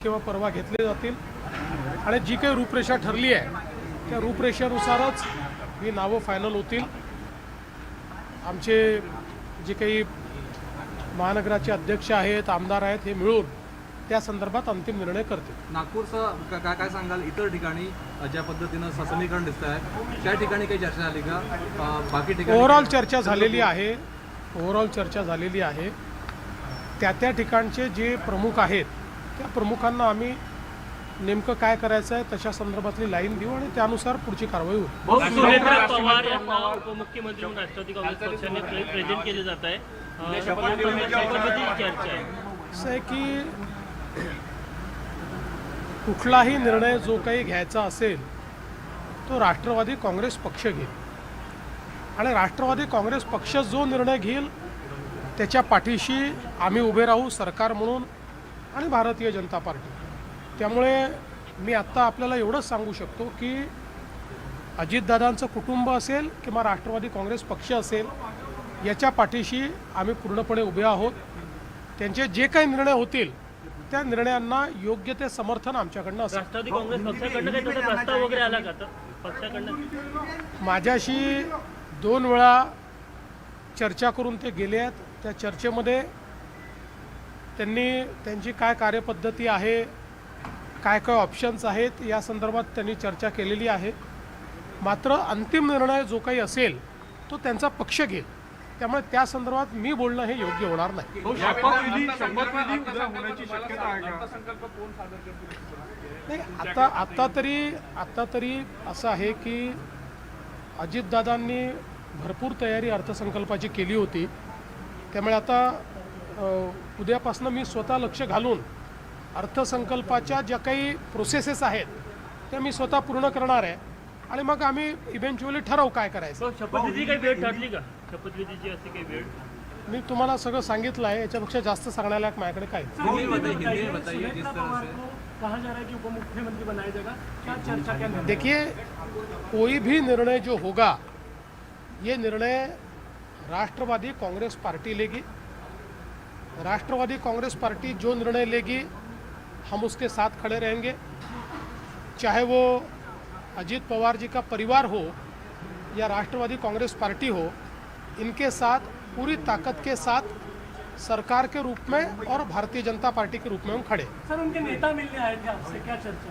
किंवा परवा घेतले जातील आणि जी काही रूपरेषा ठरली आहे त्या रूपरेषेनुसारच ही नावं फायनल होतील। आमचे जे काही महानगराचे अध्यक्ष आहेत, आमदार आहेत, हे मिळून त्या संदर्भात अंतिम निर्णय करतील। नागपूरचं काय सांगाल? इतर ठिकाणी ज्या पद्धतीनं समीकरण दिसत आहे त्या ठिकाणी काही चर्चा झाली का? बाकी ठिकाणी ओव्हरऑल चर्चा झालेली आहे। त्या ठिकाणचे जे प्रमुख आहेत त्या प्रमुखांना आम्ही नेमकं काय करायचं आहे तशा संदर्भातली लाईन देऊ आणि त्यानुसार पुढची कारवाई होईल। सुनेत्रा पवार यांना उपमुख्यमंत्री म्हणून राष्ट्रवादी काँग्रेस पक्षाने प्रेझेंट केले जात आहे। शपथविधी चर्चा आहे असं आहे की कुठलाही निर्णय जो काही घ्यायचा असेल तो राष्ट्रवादी काँग्रेस पक्ष घेईल आणि राष्ट्रवादी काँग्रेस पक्ष जो निर्णय घेईल त्याच्या पाठीशी आम्ही उभे राहू, सरकार म्हणून आणि भारतीय जनता पार्टी। त्यामुळे मी आत्ता आपल्याला एवढंच सांगू शकतो की अजितदादांचं कुटुंब असेल किंवा राष्ट्रवादी काँग्रेस पक्ष असेल याच्या पाठीशी आम्ही पूर्णपणे उभे आहोत। त्यांचे जे काही निर्णय होतील त्या निर्णयांना योग्य ते समर्थन आमच्याकडनं असेल। राष्ट्रवादी काँग्रेस पक्षाकडनं काही तसा प्रस्ताव वगैरे आला का? पक्षाकडनं माझ्याशी 2 वेळा चर्चा करून ते गेले आहेत। त्या चर्चेमध्ये त्यांनी त्यांची काय कार्यपद्धती आहे, काय काय ऑप्शन्स आहेत या संदर्भात त्यांनी चर्चा केलेली आहे। मात्र अंतिम निर्णय जो काही असेल तो त्यांचा पक्ष घेईल, त्यामुळे त्या संदर्भात मी बोलणं हे योग्य होणार नाही। आता तरी असं आहे की अजितदादांनी भरपूर तयारी अर्थसंकल्पाची केली होती। त्यामुळे आता उद्यापासून मी स्वतः लक्ष घालून अर्थसंकल्पाच्या ज्या काही प्रोसेसेस आहेत त्या मी स्वतः पूर्ण करणार आहे आणि मग आम्ही इव्हेंच्युअली ठरवू काय करायचं। शपथविधी काही वेळ ठरली का? शपथविधीची अशी काही वेळ? मी तुम्हाला सगळं सांगितलं आहे, याच्यापेक्षा जास्त सांगण्याला माझ्याकडे काय। देखिए, कोई भी निर्णय जो होगा ये निर्णय राष्ट्रवादी कांग्रेस पार्टी लेगी। राष्ट्रवादी कांग्रेस पार्टी जो निर्णय लेगी हम उसके साथ खड़े रहेंगे, चाहे वो अजीत पवार जी का परिवार हो या राष्ट्रवादी कांग्रेस पार्टी हो, इनके साथ पूरी ताकत के साथ सरकार के रूप में और भारतीय जनता पार्टी के रूप में हम खड़े। सर, उनके नेता मिलने आए थे आपसे, क्या चर्चा?